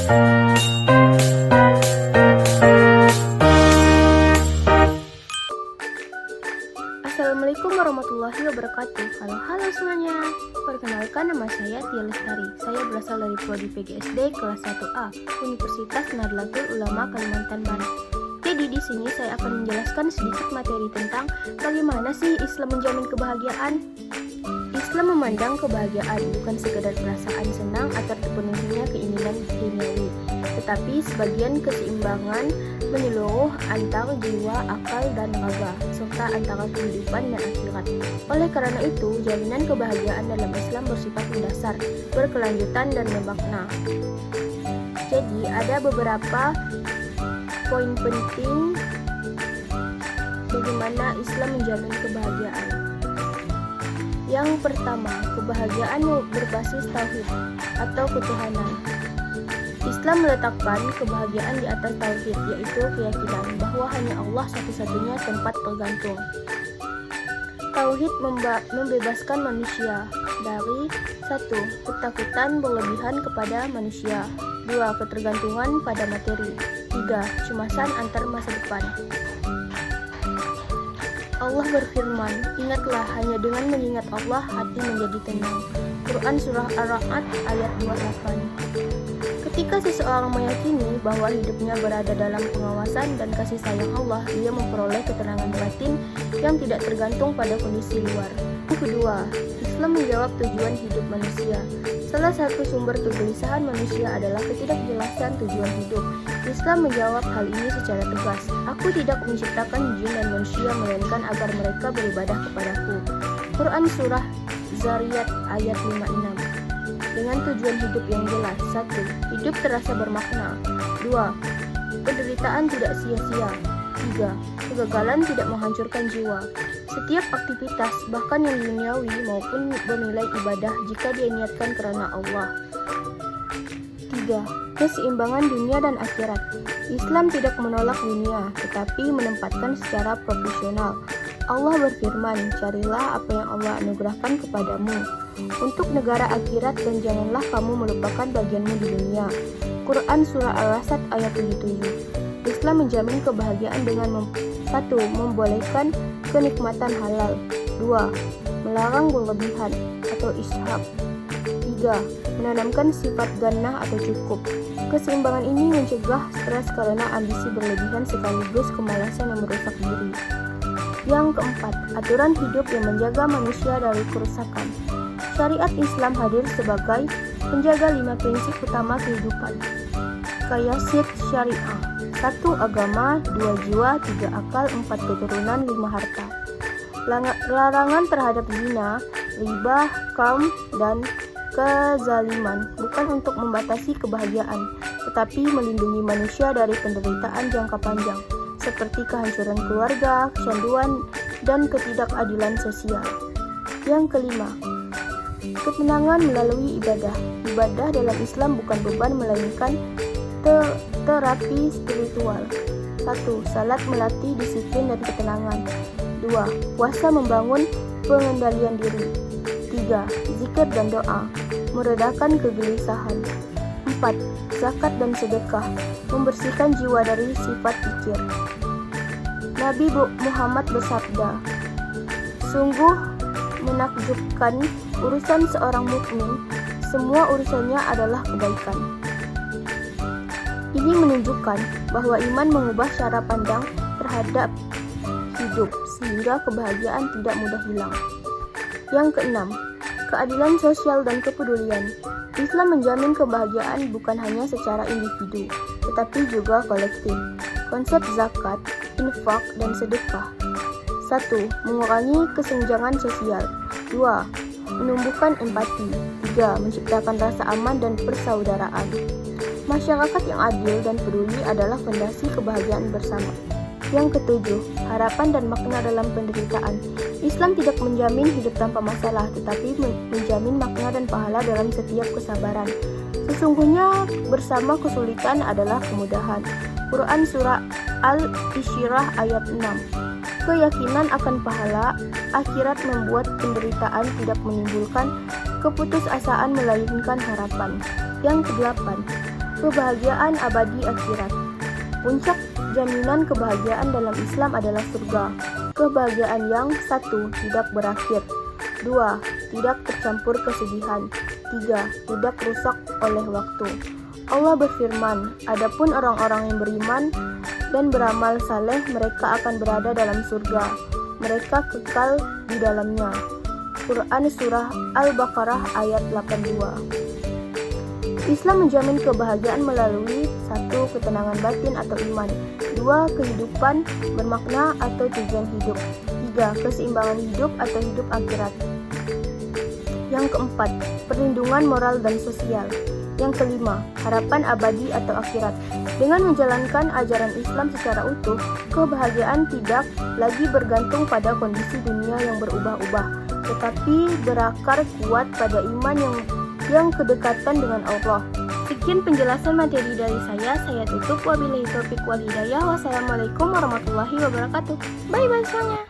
Assalamualaikum warahmatullahi wabarakatuh. Halo semuanya. Perkenalkan, nama saya Tia Lestari. Saya berasal dari Prodi PGSD kelas 1A, Universitas Nahdlatul Ulama Kalimantan Barat. Jadi di sini saya akan menjelaskan sedikit materi tentang bagaimana sih Islam menjamin kebahagiaan. Islam memandang kebahagiaan bukan sekedar perasaan senang atau terpenuhinya keinginan duniawi, tetapi sebagian keseimbangan menyeluruh antara jiwa, akal, dan raga, serta antara kehidupan dan akhirat. Oleh karena itu, jaminan kebahagiaan dalam Islam bersifat mendasar, berkelanjutan, dan bermakna. Jadi, ada beberapa poin penting bagaimana Islam menjamin kebahagiaan. Yang pertama, kebahagiaan berbasis tauhid atau ketuhanan. Islam meletakkan kebahagiaan di atas tauhid, yaitu keyakinan bahwa hanya Allah satu-satunya tempat bergantung. Tauhid membebaskan manusia dari 1. Ketakutan berlebihan kepada manusia, 2. Ketergantungan pada materi, 3. Kecemasan antar masa depan. Allah berfirman, "Ingatlah, hanya dengan mengingat Allah hati menjadi tenang." Quran Surah Ar-Ra'd ayat 28. Ketika seseorang meyakini bahwa hidupnya berada dalam pengawasan dan kasih sayang Allah, ia memperoleh ketenangan batin yang tidak tergantung pada kondisi luar. Yang kedua, Islam menjawab tujuan hidup manusia. Salah satu sumber kegelisahan manusia adalah ketidakjelasan tujuan hidup. Islam menjawab hal ini secara tegas. "Aku tidak menciptakan jin dan manusia melainkan agar mereka beribadah kepadaku." Quran Surah Zariyat ayat 56. Dengan tujuan hidup yang jelas. 1. Hidup terasa bermakna. 2. Penderitaan tidak sia-sia. 3. Kegagalan tidak menghancurkan jiwa. Setiap aktivitas, bahkan yang duniawi maupun bernilai ibadah jika dia niatkan karena Allah. 3. Keseimbangan dunia dan akhirat. Islam tidak menolak dunia, tetapi menempatkan secara proporsional. Allah berfirman, "Carilah apa yang Allah anugerahkan kepadamu untuk negara akhirat dan janganlah kamu melupakan bagianmu di dunia." Quran Surah Al-Asad ayat 77. Islam menjamin kebahagiaan dengan 1. Membolehkan kenikmatan halal, 2. Melarang berlebihan atau ishab, 3. Menanamkan sifat ghanah atau cukup. Keseimbangan ini mencegah stres karena ambisi berlebihan sekaligus kemalasan yang merusak diri. Yang keempat, aturan hidup yang menjaga manusia dari kerusakan. Syariat Islam hadir sebagai penjaga 5 prinsip utama kehidupan. Qayasid Syariah: 1. Agama, 2. Jiwa, 3. Akal, 4. Keturunan, 5. Harta. Larangan terhadap zina, riba, kaum, dan kezaliman bukan untuk membatasi kebahagiaan, tetapi melindungi manusia dari penderitaan jangka panjang, seperti kehancuran keluarga, kecanduan, dan ketidakadilan sosial. Yang kelima, ketenangan melalui ibadah. Ibadah dalam Islam bukan beban, melainkan terapi spiritual. 1. Salat melatih disiplin dan ketenangan. 2. Puasa membangun pengendalian diri. 3. Zikir dan doa meredakan kegelisahan. 4. Zakat dan sedekah membersihkan jiwa dari sifat pikir. Nabi Muhammad bersabda, "Sungguh menakjubkan urusan seorang mukmin, semua urusannya adalah kebaikan." Ini menunjukkan bahwa iman mengubah cara pandang terhadap hidup sehingga kebahagiaan tidak mudah hilang. Yang keenam, keadilan sosial dan kepedulian. Islam menjamin kebahagiaan bukan hanya secara individu, tetapi juga kolektif. Konsep zakat, infak, dan sedekah. 1. Mengurangi kesenjangan sosial. 2. Menumbuhkan empati. 3. Menciptakan rasa aman dan persaudaraan. Masyarakat yang adil dan peduli adalah fondasi kebahagiaan bersama. Yang ketujuh, harapan dan makna dalam penderitaan. Islam tidak menjamin hidup tanpa masalah, tetapi menjamin makna dan pahala dalam setiap kesabaran. Sesungguhnya bersama kesulitan adalah kemudahan. Quran Surah Al-Isyirah ayat 6. Keyakinan akan pahala akhirat membuat penderitaan tidak menimbulkan keputusasaan melainkan harapan. Yang kedelapan, kebahagiaan abadi akhirat. Puncak jaminan kebahagiaan dalam Islam adalah surga. Kebahagiaan yang 1. Tidak berakhir. 2. Tidak tercampur kesedihan. 3. Tidak rusak oleh waktu. Allah berfirman, adapun orang-orang yang beriman dan beramal saleh, mereka akan berada dalam surga. Mereka kekal di dalamnya. Quran Surah Al-Baqarah ayat 82. Islam menjamin kebahagiaan melalui 1. Ketenangan batin atau iman. 2. Kehidupan bermakna atau tujuan hidup. 3. Keseimbangan hidup atau hidup akhirat. Yang keempat, perlindungan moral dan sosial. Yang kelima, harapan abadi atau akhirat. Dengan menjalankan ajaran Islam secara utuh, kebahagiaan tidak lagi bergantung pada kondisi dunia yang berubah-ubah, tetapi berakar kuat pada iman yang kedekatan dengan Allah. Sekian penjelasan materi dari saya tutup. Wabillahi taufiq wal hidayah. Wassalamualaikum warahmatullahi wabarakatuh. Bye bye semuanya.